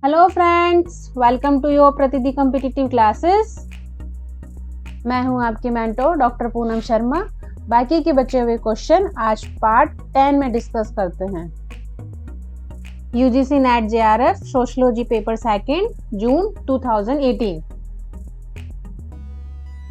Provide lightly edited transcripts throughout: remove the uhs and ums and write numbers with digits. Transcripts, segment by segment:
Hello friends, welcome to your प्रतिदि competitive classes. मैं हूं आपकी मेंटोर डॉक्टर पूनम शर्मा। बाकी के बचे हुए क्वेश्चन आज पार्ट 10 में डिस्कस करते हैं। UGC NET JRF sociology paper second June 2018।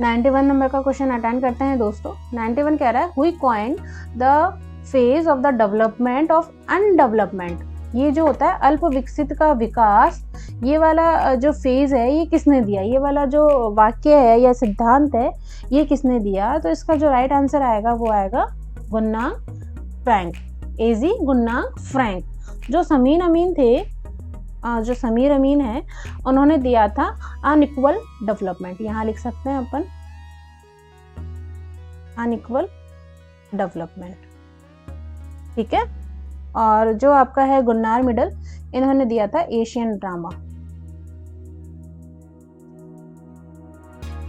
91 number का क्वेश्चन अटेंड करते हैं दोस्तों। 91 कह रहा है who coined the phase of the development of underdevelopment. ये जो होता है अल्प विकसित का विकास, ये वाला जो फेज है ये किसने दिया, ये वाला जो वाक्य है या सिद्धांत है ये किसने दिया। तो इसका जो राइट आंसर आएगा वो आएगा गुन्नाग फ्रैंक, एजी गुन्नाग फ्रैंक। जो समीर अमीन थे, जो समीर अमीन है, उन्होंने दिया था अनइक्वल डेवलपमेंट। यहाँ लिख सकते हैं अपन अनइक्वल डेवलपमेंट, ठीक है। और जो आपका है गुन्नार मिडल, इन्होंने दिया था एशियन ड्रामा,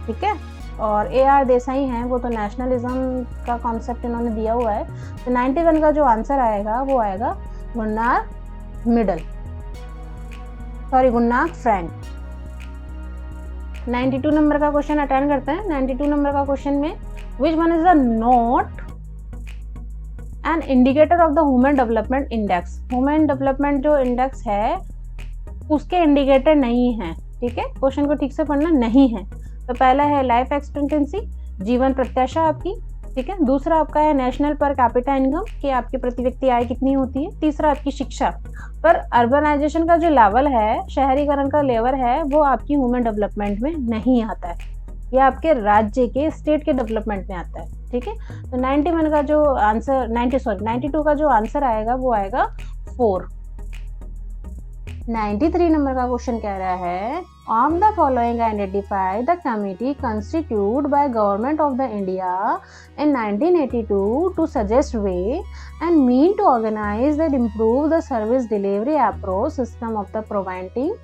ठीक है। और AR देसाई हैं, वो तो नेशनलिज्म का कॉन्सेप्ट इन्होंने दिया हुआ है। तो 91 का जो आंसर आएगा वो आएगा Gunnar Myrdal, sorry Gunder Frank. 92 number का क्वेश्चन अटेंड करते हैं। 92 नंबर का क्वेश्चन में which one is the not an indicator of the human development index. Human development जो इंडेक्स है उसके इंडिकेटर नहीं है, ठीक है। क्वेश्चन को ठीक से पढ़ना नहीं है। तो पहला है लाइफ एक्सपेक्टेंसी, जीवन प्रत्याशा आपकी, ठीक है। दूसरा आपका है नेशनल पर कैपिटा इनकम, कि आपकी प्रति व्यक्ति आय कितनी होती है। तीसरा आपकी शिक्षा पर अर्बनाइजेशन का जो लेवल है, शहरीकरण का लेवल है, वो आपकी ह्यूमन डेवलपमेंट में नहीं आता है, ये आपके राज्य के स्टेट के डेवलपमेंट में आता है, ठीक है। तो 91 का जो आंसर 92 का जो आंसर आएगा वो आएगा 4। 93 नंबर का क्वेश्चन कह रहा है of the following identify the committee constitute by government of the India in 1982 to suggest way and mean to organise that improve the service delivery approach system of the providing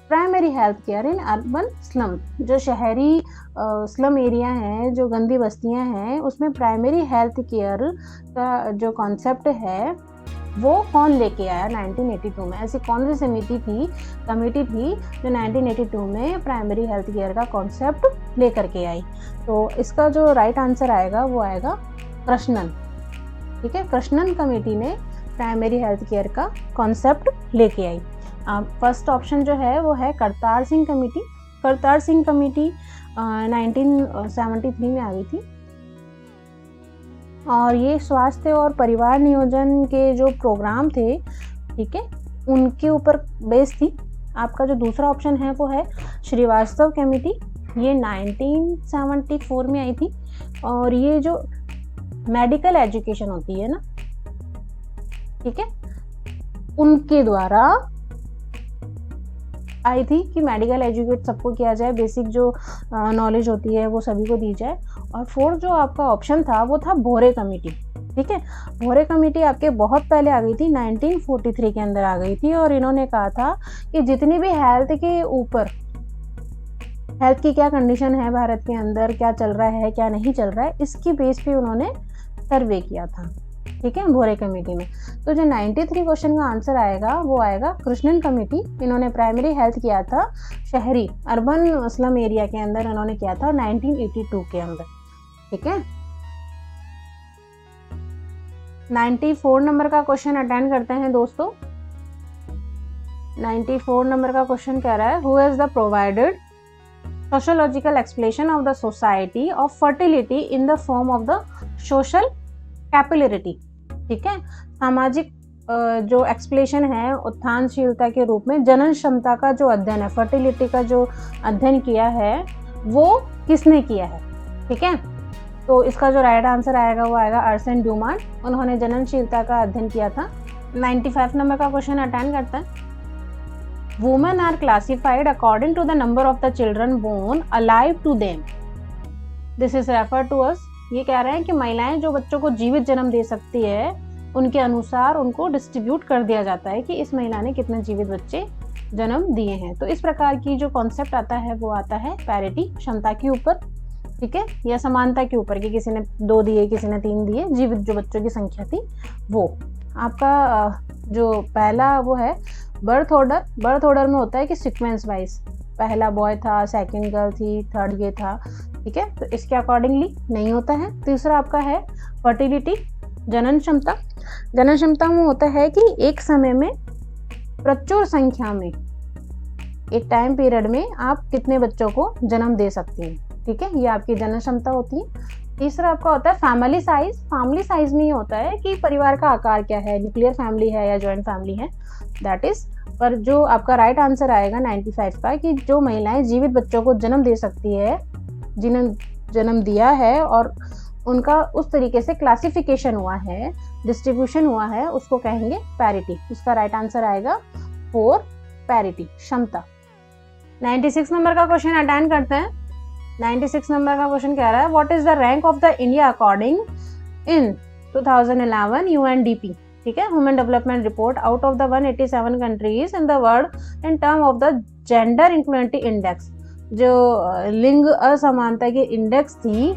primary health care in urban slum. जो शहरी slum area हैं, जो गंदी बस्तियां हैं, उसमें primary health care का जो कॉन्सेप्ट है वो कौन लेके आया 1982 में। ऐसी कौन सी कमेटी थी जो 1982 में प्राइमरी हेल्थ केयर का कॉन्सेप्ट लेकर के आई। तो इसका जो राइट आंसर आएगा वो आएगा कृष्णन, ठीक है। कृष्णन कमेटी ने प्राइमरी हेल्थ केयर का कॉन्सेप्ट लेके आई। फर्स्ट ऑप्शन जो है वो है करतार सिंह कमेटी। करतार सिंह कमेटी 1973 में आ गई थी, और ये स्वास्थ्य और परिवार नियोजन के जो प्रोग्राम थे, ठीक है, उनके ऊपर बेस थी। आपका जो दूसरा ऑप्शन है वो है श्रीवास्तव कमेटी, ये 1974 में आई थी। और ये जो मेडिकल एजुकेशन होती है ना, ठीक है, उनके द्वारा आई थी कि मेडिकल एजुकेट सबको किया जाए, बेसिक जो नॉलेज होती है वो सभी को दी जाए। और फोर्थ जो आपका ऑप्शन था वो था भोरे कमेटी, ठीक है। भोरे कमेटी आपके बहुत पहले आ गई थी, 1943 के अंदर आ गई थी। और इन्होंने कहा था कि जितनी भी हेल्थ के ऊपर, हेल्थ की क्या कंडीशन है भारत के अंदर, क्या चल रहा है क्या नहीं चल रहा है, इसकी बेस पे उन्होंने सर्वे किया था, ठीक है, भोरे कमेटी में। तो जो 93 क्वेश्चन का आंसर आएगा वो आएगा कृष्णन कमेटी। इन्होंने प्राइमरी हेल्थ किया था शहरी अर्बन स्लम एरिया के अंदर, इन्होंने किया था 1982 के अंदर, ठीक है। 94 नंबर का क्वेश्चन अटेंड करते हैं दोस्तों। 94 नंबर का क्वेश्चन कह रहा है who has the provided sociological explanation of the society of fertility in the form of the social capillarity, ठीक है। सामाजिक जो एक्सप्लेनेशन है उत्थानशीलता के रूप में जनन क्षमता का जो अध्ययन है, फर्टिलिटी का जो अध्ययन किया है वो किसने किया है, ठीक है। तो इसका जो राइट आंसर आएगा वो आएगा अर्सेन ड्यूमांट, उन्होंने जननशीलता का अध्ययन किया था। 95 नंबर का क्वेश्चन अटेंड करता है women are classified according to the number of the children born alive to them, this is refer to us. ये कह रहे हैं कि महिलाएं जो बच्चों को जीवित जन्म दे सकती है उनके अनुसार उनको डिस्ट्रीब्यूट कर दिया जाता है कि इस महिला ने कितने जीवित बच्चे जन्म दिए हैं। तो इस प्रकार की जो कॉन्सेप्ट आता है वो आता है पैरिटी, क्षमता के ऊपर, ठीक है, या समानता के ऊपर कि किसी ने 2 दिए किसी ने 3 दिए, जीवित जो बच्चों की संख्या थी वो। आपका जो पहला वो है बर्थ ऑर्डर में होता है कि सीक्वेंस वाइज, पहला बॉय था, सेकंड गर्ल थी, थर्ड ये था, ठीक है, तो इसके अकॉर्डिंगली नहीं होता है। तीसरा आपका है फर्टिलिटी, जनन क्षमता। जनन क्षमता में होता है कि एक समय में प्रचुर संख्या में एक टाइम पीरियड में आप कितने बच्चों को जन्म दे सकती हैं, ठीक है, ये आपकी जनन क्षमता होती है। तीसरा आपका होता है फैमिली साइज। फैमिली साइज में ये होता है कि परिवार का आकार क्या है, न्यूक्लियर फैमिली है या जॉइंट फैमिली है, दैट इज। पर जो आपका राइट आंसर आएगा 95 का, कि जो महिलाएं जीवित बच्चों को जन्म दे सकती है, जिन्हें जन्म दिया है और उनका उस तरीके से क्लासिफिकेशन हुआ है, डिस्ट्रीब्यूशन हुआ है, उसको कहेंगे पैरिटी। उसका राइट आंसर आएगा 4, पैरिटी, क्षमता। 96 नंबर का क्वेश्चन अटेंड करते हैं। 96 नंबर का क्वेश्चन कह रहा है what is the rank of the India according in 2011 UNDP, ठीक है, human development report, out of the 187 countries in the world in term of the gender equality index. जो लिंग असमानता की इंडेक्स थी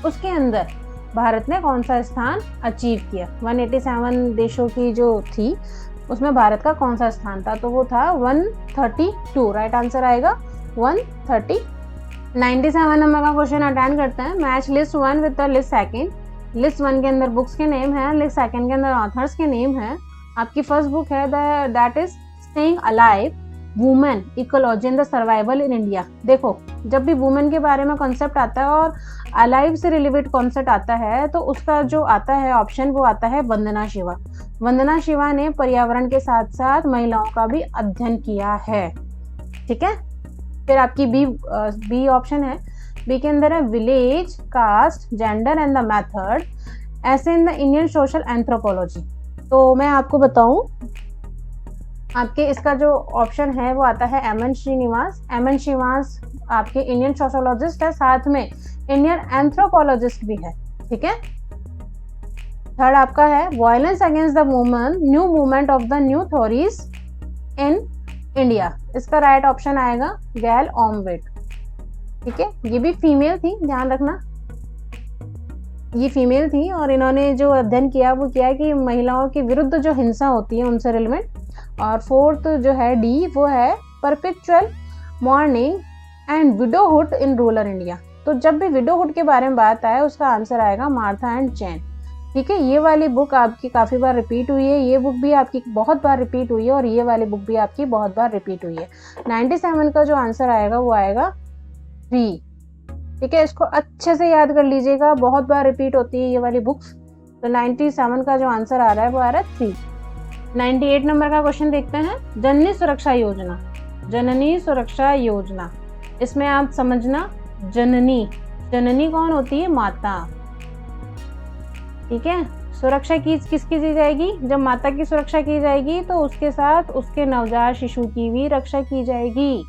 उसके अंदर भारत ने कौन सा स्थान अचीव किया। 187 देशों की जो थी उसमें भारत का कौन सा स्थान था, तो वो था 132। राइट आंसर आएगा 130। 97 नंबर का क्वेश्चन अटेंड करते हैं। Match list 1 with the list second. List 1 के अंदर बुक्स के नेम है, लिस्ट सेकंड के अंदर ऑथर्स के नेम है। आपकी फर्स्ट बुक है that is staying alive, women, ecology and the survival in India. देखो, जब भी वुमेन के बारे में कॉन्सेप्ट आता है और अलाइव से रिलेटेड कॉन्सेप्ट आता है तो उसका जो आता है ऑप्शन वो आता है वंदना शिवा। वंदना शिवा ने पर्यावरण के साथ साथ महिलाओं का भी अध्ययन किया है, ठीक है। फिर आपकी बी ऑप्शन है, बी के अंदर है village, caste, gender and the method essays in the Indian social anthropology. तो मैं आपको बताऊं, आपके इसका जो ऑप्शन है वो आता है एमएन श्रीनिवास। एमएन श्रीनिवास आपके इंडियन सोशोलॉजिस्ट है, साथ में इंडियन एंथ्रोपोलॉजिस्ट भी है, ठीक है। थर्ड आपका है violence against the woman, new movement of the new theories in India. इसका राइट ऑप्शन आएगा गैल ऑमवेट, ठीक है। ये भी फीमेल थी, ध्यान रखना, ये फीमेल थी और इन्होंने जो अध्ययन किया वो किया कि महिलाओं के विरुद्ध जो हिंसा होती है उनसे रिलेवेंट। और फोर्थ जो है डी, वो है perpetual mourning and widowhood in rural India. तो जब भी विडोहुड के बारे में बात आए उसका आंसर आएगा मार्था एंड जैन, ठीक है। ये वाली बुक आपकी काफ़ी बार रिपीट हुई है, ये बुक भी आपकी बहुत बार रिपीट हुई है और ये वाली बुक भी आपकी बहुत बार रिपीट हुई है। 97 का जो आंसर आएगा वो आएगा 3, ठीक है। इसको अच्छे से याद कर लीजिएगा, बहुत बार रिपीट होती है ये वाली बुक्स। तो 97 का जो आंसर आ रहा है वो आ रहा है 3। 98 नंबर का क्वेश्चन देखते हैं। जननी सुरक्षा योजना, जननी सुरक्षा योजना, इसमें आप समझना जननी, जननी कौन होती है, माता, ठीक है। सुरक्षा किसकी की जाएगी, जब माता की सुरक्षा की जाएगी तो उसके साथ उसके नवजात शिशु की भी रक्षा की जाएगी।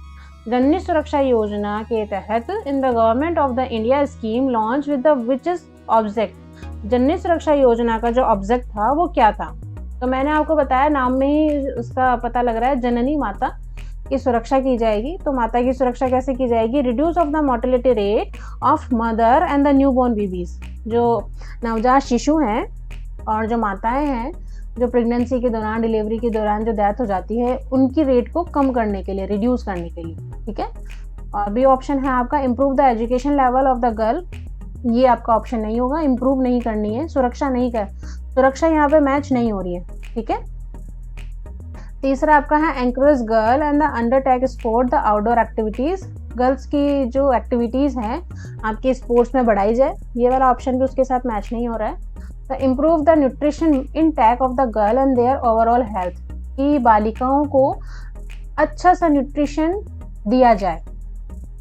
जननी सुरक्षा योजना के तहत in the government of the India scheme launch with the which is object. Janani Suraksha Yojana का जो ऑब्जेक्ट था वो क्या था, तो मैंने आपको बताया, नाम में ही उसका पता लग रहा है, जननी, माता की सुरक्षा की जाएगी। तो माता की सुरक्षा कैसे की जाएगी, reduce of the mortality rate of mother and the new born babies. जो नवजात शिशु हैं और जो माताएं हैं जो प्रेगनेंसी के दौरान, डिलीवरी के दौरान जो डेथ हो जाती है, उनकी रेट को कम करने के लिए, रिड्यूस करने के लिए, ठीक है। और बी ऑप्शन है आपका improve the education level of the girl. ये आपका ऑप्शन नहीं होगा, इम्प्रूव नहीं करनी है, सुरक्षा नहीं कर, सुरक्षा यहाँ पे मैच नहीं हो रही है, ठीक है। तीसरा आपका है encourage girl and the undertake sport the outdoor activities. Girls की जो एक्टिविटीज हैं आपके स्पोर्ट्स में बढ़ाई जाए, ये वाला ऑप्शन भी उसके साथ मैच नहीं हो रहा है। तो improve the nutrition intake of the girl and their overall health, कि बालिकाओं को अच्छा सा न्यूट्रिशन दिया जाए,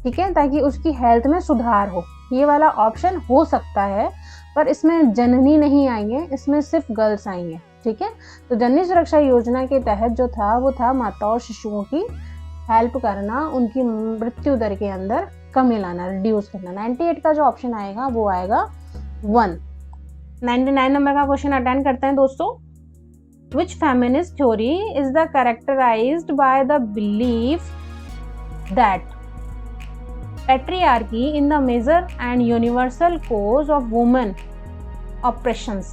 ठीक है, ताकि उसकी हेल्थ में सुधार हो। ये वाला ऑप्शन हो सकता है, पर इसमें जननी नहीं आएंगे, इसमें सिर्फ गर्ल्स आएंगे, ठीक है। तो जननी सुरक्षा योजना के तहत जो था वो था माता और शिशुओं की हेल्प करना, उनकी मृत्यु दर के अंदर कमी लाना, रिड्यूस करना। 98 का जो ऑप्शन आएगा वो आएगा 1। 99 नंबर का क्वेश्चन अटेंड करते हैं दोस्तों। Which feminist theory is the characterized by the belief that patriarchy in the major and universal cause of women oppressions,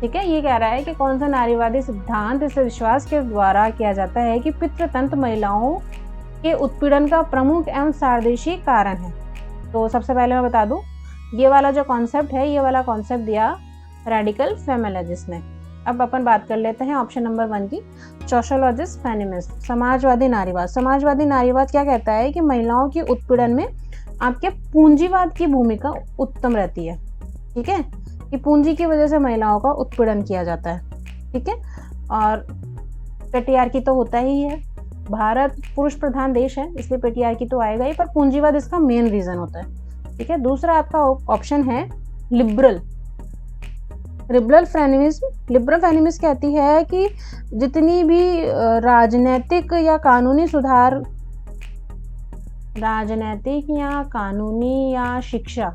ठीक है, ये कह रहा है कि कौन सा नारीवादी सिद्धांत इस विश्वास के द्वारा किया जाता है कि पितृतंत्र महिलाओं के उत्पीड़न का प्रमुख एवं सार्वदेशी कारण है। तो सबसे पहले मैं बता दूं, ये वाला जो कॉन्सेप्ट है, ये वाला कॉन्सेप्ट दिया रेडिकल फेमिनिस्ट ने। अब अपन बात कर लेते हैं ऑप्शन नंबर 1 की, सोशोलॉजिस्ट फेमिनिस्ट, समाजवादी नारीवाद। समाजवादी नारीवाद क्या कहता है कि महिलाओं के उत्पीड़न में आपके पूंजीवाद की भूमिका उत्तम रहती है। ठीक है, कि पूंजी की वजह से महिलाओं का उत्पीड़न किया जाता है। ठीक है, और पेट्रियार्की तो होता ही है, भारत पुरुष प्रधान देश है इसलिए पेट्रियार्की तो आएगा ही, पर पूंजीवाद इसका मेन रीजन होता है। ठीक है, दूसरा आपका ऑप्शन है लिबरल फेमिनिज्म। लिबरल फेमिनिज्म कहती है कि जितनी भी राजनीतिक या कानूनी या शिक्षा,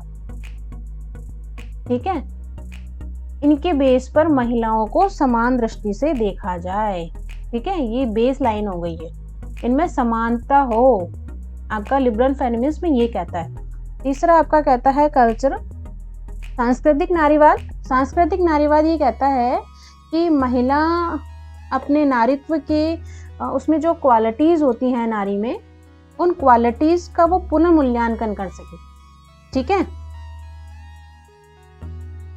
ठीक है, इनके बेस पर महिलाओं को समान दृष्टि से देखा जाए। ठीक है, ये बेस लाइन हो गई है, इनमें समानता हो। आपका लिबरल फेमिनिज्म ये कहता है। तीसरा आपका कहता है कल्चर सांस्कृतिक नारीवाद। सांस्कृतिक नारीवाद ये कहता है कि महिला अपने नारीत्व के उसमें जो क्वालिटीज होती हैं नारी में, उन क्वालिटीज का वो पुनः मूल्यांकन कर सके। ठीक है,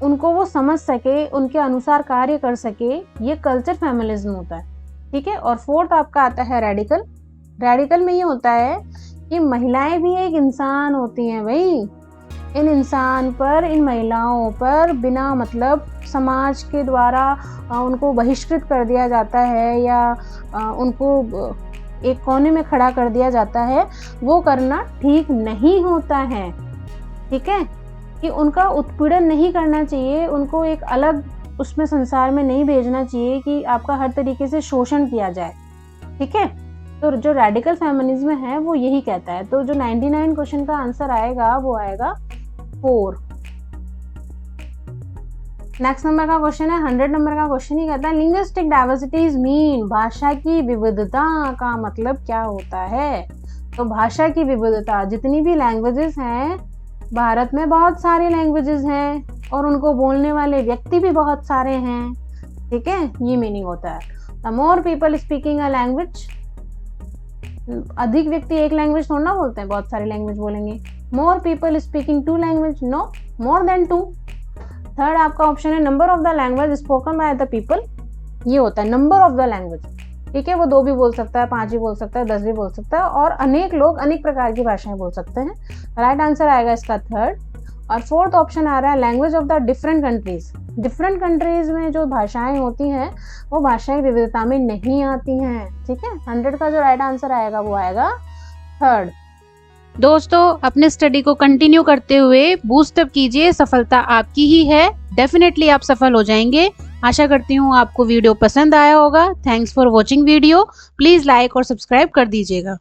उनको वो समझ सके, उनके अनुसार कार्य कर सके, ये कल्चर फेमिनिज्म होता है। ठीक है, और फोर्थ आपका आता है रेडिकल। रेडिकल में ये होता है कि महिलाएं भी एक इंसान होती हैं भाई, इन इंसान पर, इन महिलाओं पर बिना मतलब समाज के द्वारा उनको बहिष्कृत कर दिया जाता है या उनको एक कोने में खड़ा कर दिया जाता है, वो करना ठीक नहीं होता है। ठीक है, कि उनका उत्पीड़न नहीं करना चाहिए, उनको एक अलग उसमें संसार में नहीं भेजना चाहिए कि आपका हर तरीके से शोषण किया जाए। ठीक है, तो जो रेडिकल फेमिनिज्म है वो यही कहता है। तो जो 99 क्वेश्चन का आंसर आएगा वो आएगा 4। नेक्स्ट नंबर का क्वेश्चन है 100 नंबर का क्वेश्चन ही कहता है लिंग्विस्टिक डाइवर्सिटीज मीन, भाषा की विविधता का मतलब क्या होता है। तो भाषा की विविधता, जितनी भी लैंग्वेजेस हैं, भारत में बहुत सारे लैंग्वेजेस हैं और उनको बोलने वाले व्यक्ति भी बहुत सारे हैं। ठीक है, ये मीनिंग होता है। The more people speaking a language, अधिक व्यक्ति एक लैंग्वेज थोड़ा ना बोलते हैं, बहुत सारी लैंग्वेज बोलेंगे। More people speaking 2 language, no, more than 2। Third आपका ऑप्शन है number of the language spoken by the people, ये होता है नंबर ऑफ द लैंग्वेज। ठीक है, वो 2 भी बोल सकता है, 5 भी बोल सकता है, 10 भी बोल सकता है, और अनेक लोग अनेक प्रकार की भाषाएं बोल सकते हैं। राइट आंसर आएगा इसका 3rd। और 4th ऑप्शन आ रहा है language of the different countries. Different countries में जो भाषाएं होती हैं वो भाषाएं विविधता में नहीं आती हैं। ठीक है, 100 का जो राइट आंसर आएगा वो आएगा 3rd। दोस्तों, अपने स्टडी को कंटिन्यू करते हुए बूस्ट अप कीजिए, सफलता आपकी ही है। डेफिनेटली आप सफल हो जाएंगे। आशा करती हूँ आपको वीडियो पसंद आया होगा। Thanks for watching video. Please like और सब्सक्राइब कर दीजिएगा।